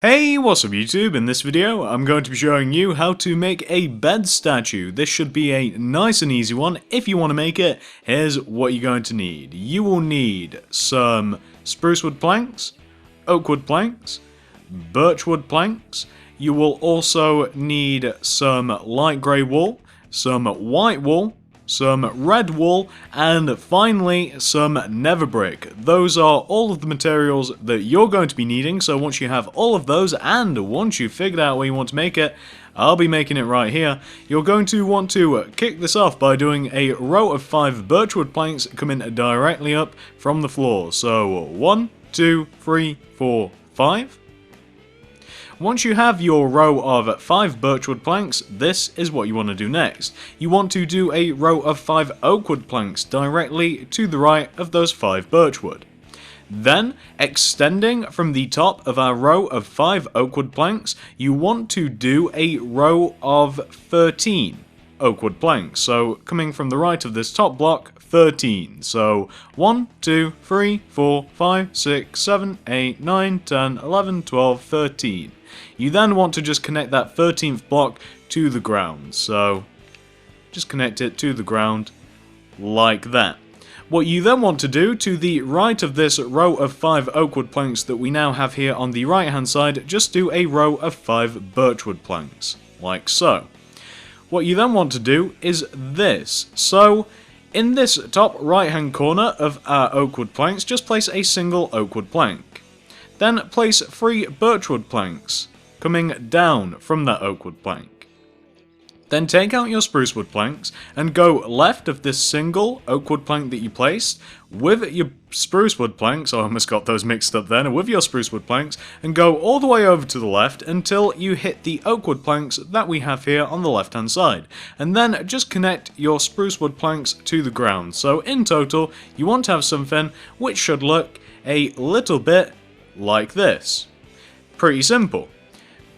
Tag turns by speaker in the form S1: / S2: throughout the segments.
S1: Hey, what's up YouTube? In this video, I'm going to be showing you how to make a bed statue. This should be a nice and easy one. If you want to make it, here's what you're going to need. You will need some spruce wood planks, oak wood planks, birch wood planks. You will also need some light grey wool, some white wool, some red wool, and finally some nether brick. Those are all of the materials that you're going to be needing, so once you have all of those and once you've figured out where you want to make it, I'll be making it right here, you're going to want to kick this off by doing a row of 5 birchwood planks coming directly up from the floor. So 1, 2, 3, 4, 5. Once you have your row of 5 birchwood planks, this is what you want to do next. You want to do a row of 5 oakwood planks directly to the right of those 5 birchwood. Then, extending from the top of our row of 5 oakwood planks, you want to do a row of 13 oakwood planks. So, coming from the right of this top block, 13. So, 1, 2, 3, 4, 5, 6, 7, 8, 9, 10, 11, 12, 13. You then want to just connect that 13th block to the ground. So, just connect it to the ground like that. What you then want to do to the right of this row of 5 oakwood planks that we now have here on the right hand side, just do a row of 5 birchwood planks, like so. What you then want to do is this. So, in this top right hand corner of our oakwood planks, just place a single oakwood plank. Then place 3 birchwood planks, coming down from that oakwood plank. Then take out your sprucewood planks and go left of this single oakwood plank that you placed with your sprucewood planks, I almost got those mixed up then, with your sprucewood planks, and go all the way over to the left until you hit the oakwood planks that we have here on the left hand side. And then just connect your sprucewood planks to the ground. So in total, you want to have something which should look a little bit like this. Pretty simple.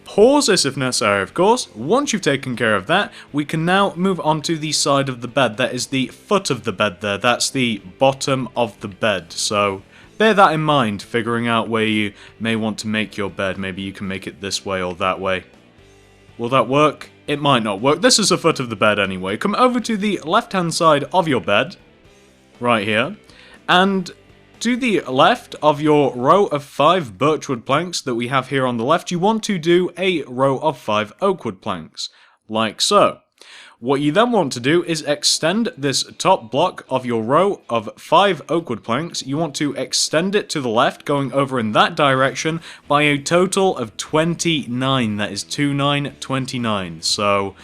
S1: Pause this if necessary, of course. Once you've taken care of that, we can now move on to the side of the bed. That is the foot of the bed there. That's the bottom of the bed. So bear that in mind, figuring out where you may want to make your bed. Maybe you can make it this way or that way. Will that work? It might not work. This is the foot of the bed anyway. Come over to the left-hand side of your bed, right here, and to the left of your row of 5 birchwood planks that we have here on the left, you want to do a row of 5 oakwood planks, like so. What you then want to do is extend this top block of your row of 5 oakwood planks. You want to extend it to the left, going over in that direction, by a total of 29. That is 29, 29. So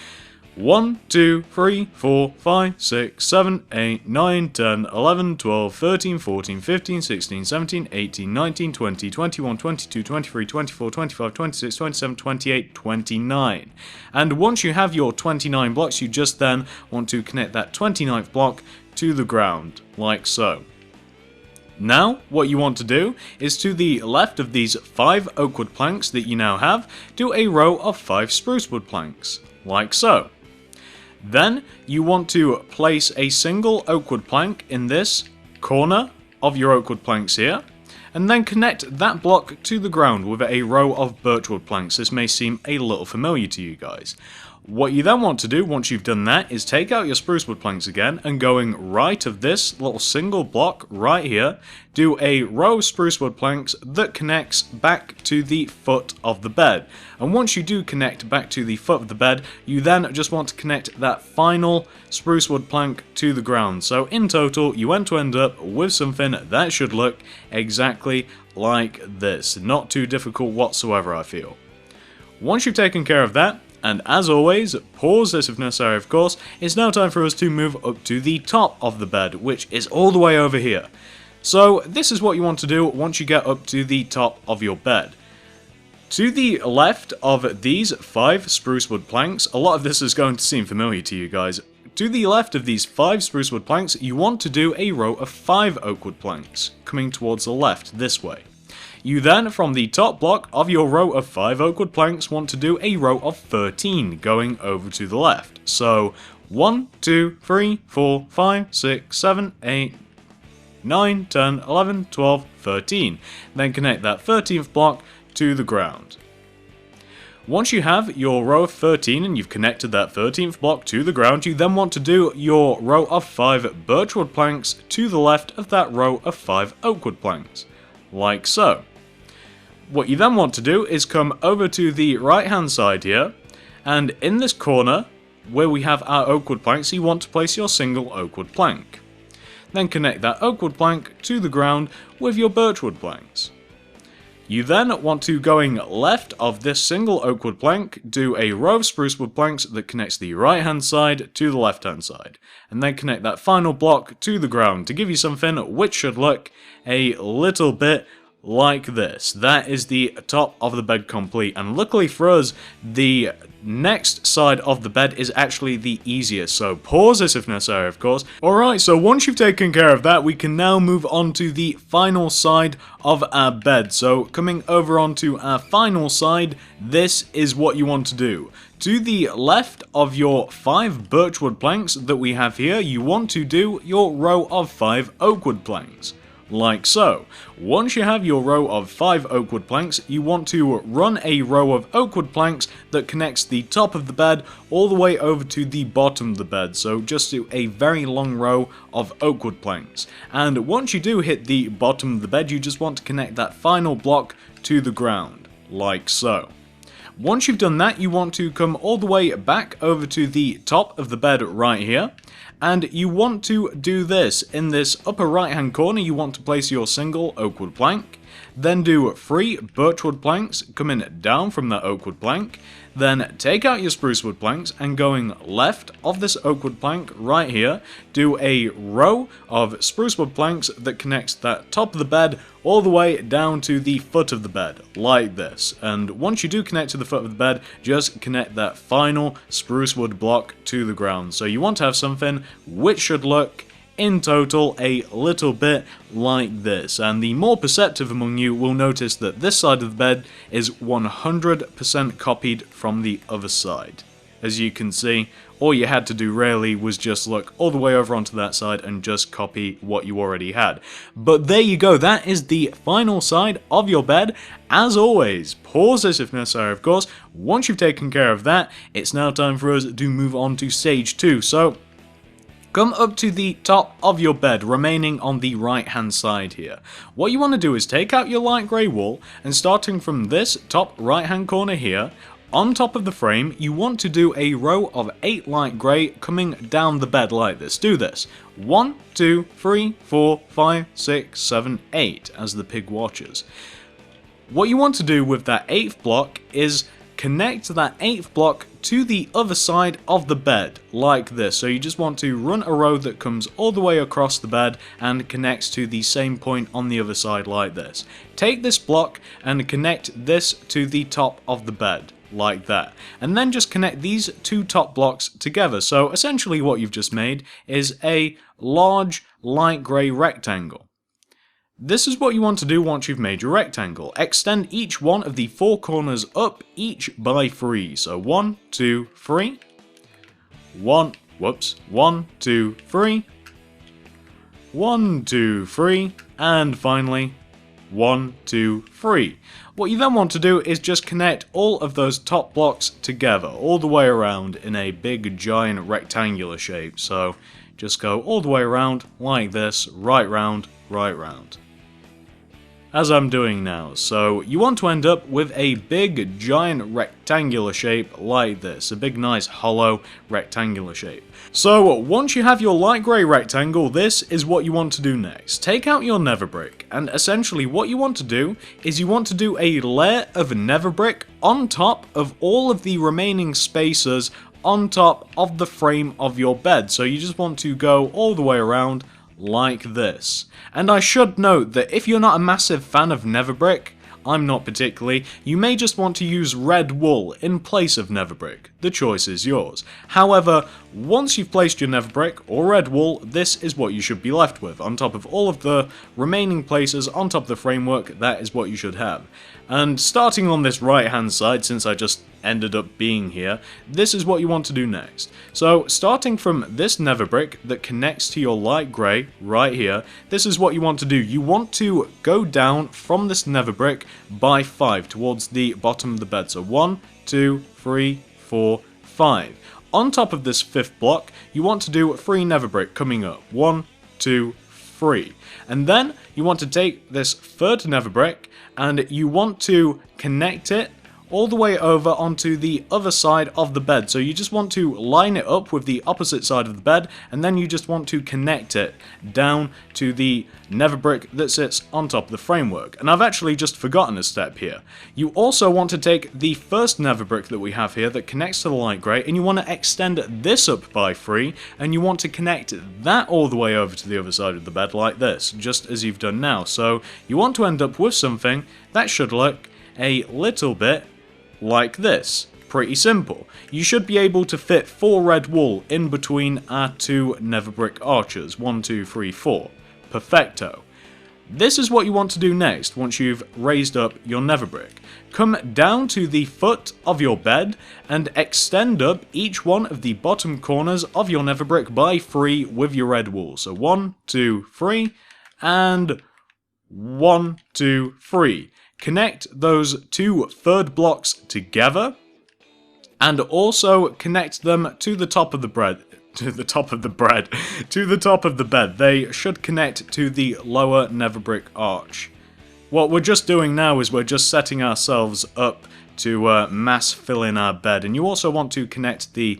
S1: 1, 2, 3, 4, 5, 6, 7, 8, 9, 10, 11, 12, 13, 14, 15, 16, 17, 18, 19, 20, 21, 22, 23, 24, 25, 26, 27, 28, 29. And once you have your 29 blocks, you just then want to connect that 29th block to the ground, like so. Now, what you want to do is to the left of these 5 oakwood planks that you now have, do a row of 5 sprucewood planks, like so. Then, you want to place a single oakwood plank in this corner of your oakwood planks here, and then connect that block to the ground with a row of birchwood planks. This may seem a little familiar to you guys. What you then want to do, once you've done that, is take out your sprucewood planks again, and going right of this little single block right here, do a row of sprucewood planks that connects back to the foot of the bed. And once you do connect back to the foot of the bed, you then just want to connect that final sprucewood plank to the ground. So in total, you want to end up with something that should look exactly like this. Not too difficult whatsoever, I feel. Once you've taken care of that, and as always, pause this if necessary of course, it's now time for us to move up to the top of the bed, which is all the way over here. So this is what you want to do once you get up to the top of your bed. To the left of these 5 sprucewood planks, a lot of this is going to seem familiar to you guys. To the left of these 5 sprucewood planks, you want to do a row of 5 oakwood planks, coming towards the left this way. You then, from the top block of your row of 5 oakwood planks, want to do a row of 13 going over to the left. So 1, 2, 3, 4, 5, 6, 7, 8, 9, 10, 11, 12, 13. Then connect that 13th block to the ground, Once you have your row of 13 and you've connected that 13th block to the ground, you then want to do your row of 5 birchwood planks to the left of that row of 5 oakwood planks, like so. What you then want to do is come over to the right hand side here, and in this corner where we have our oakwood planks, you want to place your single oakwood plank. Then connect that oakwood plank to the ground with your birchwood planks. You then want to, going left of this single oakwood plank, do a row of sprucewood planks that connects the right hand side to the left hand side, and then connect that final block to the ground to give you something which should look a little bit like this. That is the top of the bed complete, and luckily for us, the next side of the bed is actually the easiest, so pause this if necessary, of course. Alright, so once you've taken care of that, we can now move on to the final side of our bed. So coming over onto our final side, this is what you want to do. To the left of your 5 birchwood planks that we have here, you want to do your row of 5 oakwood planks. Like so. Once you have your row of 5 oakwood planks, you want to run a row of oakwood planks that connects the top of the bed all the way over to the bottom of the bed, so just do a very long row of oakwood planks. And once you do hit the bottom of the bed, you just want to connect that final block to the ground, like so. Once you've done that, you want to come all the way back over to the top of the bed right here, and you want to do this. In this upper right hand corner, you want to place your single oakwood plank, then do 3 birchwood planks coming down from that oakwood plank, then take out your sprucewood planks and going left of this oakwood plank right here, do a row of sprucewood planks that connects that top of the bed all the way down to the foot of the bed, like this. And once you do connect to the foot of the bed, just connect that final sprucewood block to the ground. So you want to have something which should look in total a little bit like this, and the more perceptive among you will notice that this side of the bed is 100% copied from the other side. As you can see, all you had to do really was just look all the way over onto that side and just copy what you already had. But there you go, that is the final side of your bed. As always, pause this if necessary, of course. Once you've taken care of that, it's now time for us to move on to stage 2. So come up to the top of your bed, remaining on the right hand side here. What you want to do is take out your light grey wool, and starting from this top right hand corner here, on top of the frame, you want to do a row of 8 light grey coming down the bed like this. Do this. 1, 2, 3, 4, 5, 6, 7, 8 as the pig watches. What you want to do with that 8th block is connect that 8th block to the other side of the bed, like this. So you just want to run a row that comes all the way across the bed and connects to the same point on the other side like this. Take this block and connect this to the top of the bed, like that. And then just connect these 2 top blocks together. So essentially what you've just made is a large light grey rectangle. This is what you want to do once you've made your rectangle. Extend each one of the 4 corners up, each by 3. So 1, 2, 3. 1, 2, 3. 1, 2, 3. And finally, 1, 2, 3. What you then want to do is just connect all of those top blocks together, all the way around in a big giant rectangular shape. So just go all the way around like this, right round, right round. As I'm doing now. So you want to end up with a big giant rectangular shape like this, a big nice hollow rectangular shape. So once you have your light grey rectangle, this is what you want to do next. Take out your nether brick, and essentially what you want to do is you want to do a layer of nether brick on top of all of the remaining spacers on top of the frame of your bed. So you just want to go all the way around like this. And I should note that if you're not a massive fan of nether brick, I'm not particularly, you may just want to use red wool in place of nether brick. The choice is yours. However, once you've placed your nether brick or red wool, this is what you should be left with. On top of all of the remaining places on top of the framework, that is what you should have. And starting on this right hand side, since I just ended up being here, this is what you want to do next. So starting from this nether brick that connects to your light grey right here, this is what you want to do. You want to go down from this nether brick by 5 towards the bottom of the bed. So 1, 2, 3, 4, 5. On top of this 5th block, you want to do 3 nether brick coming up. 1, 2, 3. And then you want to take this 3rd nether brick and you want to connect it all the way over onto the other side of the bed. So you just want to line it up with the opposite side of the bed, and then you just want to connect it down to the nether brick that sits on top of the framework. And I've actually just forgotten a step here. You also want to take the first nether brick that we have here that connects to the light grey, and you want to extend this up by 3, and you want to connect that all the way over to the other side of the bed like this, just as you've done now. So you want to end up with something that should look a little bit like this. Pretty simple. You should be able to fit 4 red wool in between our 2 nether brick arches. 1, 2, 3, 4. Perfecto. This is what you want to do next once you've raised up your nether brick. Come down to the foot of your bed and extend up each one of the bottom corners of your nether brick by 3 with your red wool. So 1, 2, 3, and 1, 2, 3. Connect those 2 third blocks together, and also connect them to the top of the bread. To the top of the bed. They should connect to the lower nether brick arch. What we're just doing now is we're just setting ourselves up to mass fill in our bed, and you also want to connect the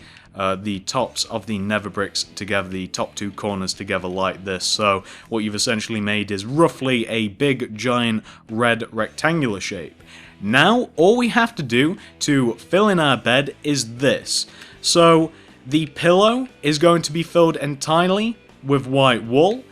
S1: tops of the nether bricks together, the top 2 corners together like this. So what you've essentially made is roughly a big giant red rectangular shape. Now all we have to do to fill in our bed is this. So the pillow is going to be filled entirely with white wool.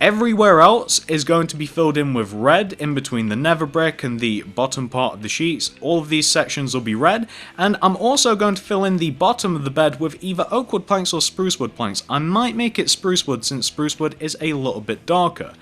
S1: Everywhere else is going to be filled in with red in between the nether brick and the bottom part of the sheets. All of these sections will be red, and I'm also going to fill in the bottom of the bed with either oak wood planks or spruce wood planks. I might make it spruce wood since spruce wood is a little bit darker.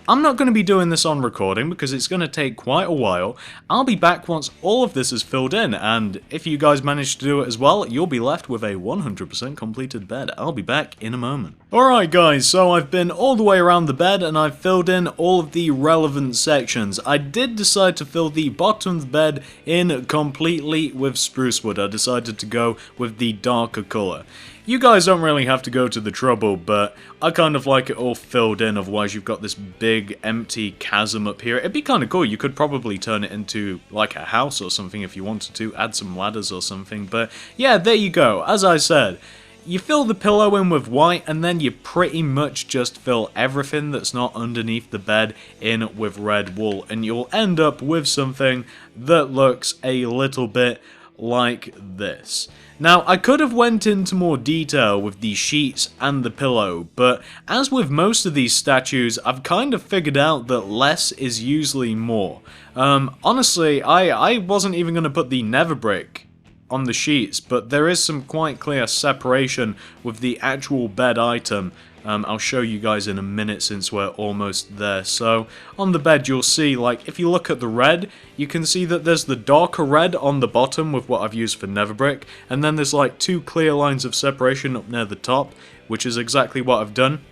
S1: I'm not going to be doing this on recording because it's going to take quite a while. I'll be back once all of this is filled in, and if you guys manage to do it as well, you'll be left with a 100% completed bed. I'll be back in a moment. Alright guys, so I've been all the way around the bed and I've filled in all of the relevant sections. I did decide to fill the bottom of the bed in completely with spruce wood. I decided to go with the darker colour. You guys don't really have to go to the trouble, but I kind of like it all filled in, otherwise you've got this big empty chasm up here. It'd be kind of cool. You could probably turn it into like a house or something if you wanted to, add some ladders or something, but yeah, there you go. As I said, you fill the pillow in with white, and then you pretty much just fill everything that's not underneath the bed in with red wool, and you'll end up with something that looks a little bit like this. Now, I could have went into more detail with the sheets and the pillow, but as with most of these statues, I've kind of figured out that less is usually more. Honestly, I wasn't even going to put the nether brick on the sheets, but there is some quite clear separation with the actual bed item. I'll show you guys in a minute since we're almost there. So on the bed you'll see, like, if you look at the red, you can see that there's the darker red on the bottom with what I've used for nether brick, and then there's like 2 clear lines of separation up near the top, which is exactly what I've done.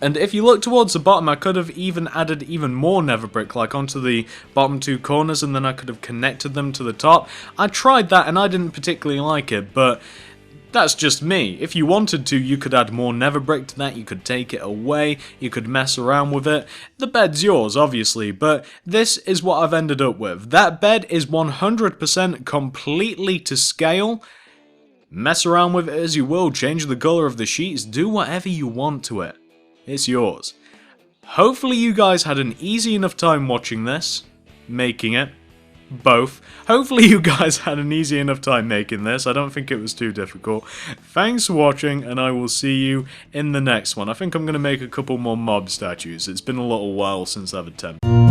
S1: And if you look towards the bottom, I could have even added even more nether brick, like onto the bottom 2 corners, and then I could have connected them to the top. I tried that and I didn't particularly like it, but that's just me. If you wanted to, you could add more nether brick to that, you could take it away, you could mess around with it. The bed's yours, obviously, but this is what I've ended up with. That bed is 100% completely to scale. Mess around with it as you will, change the colour of the sheets, do whatever you want to it. It's yours. Hopefully you guys had an easy enough time watching this, making it. Both. Hopefully you guys had an easy enough time making this. I don't think it was too difficult. Thanks for watching, and I will see you in the next one. I think I'm going to make a couple more mob statues. It's been a little while since I've attempted.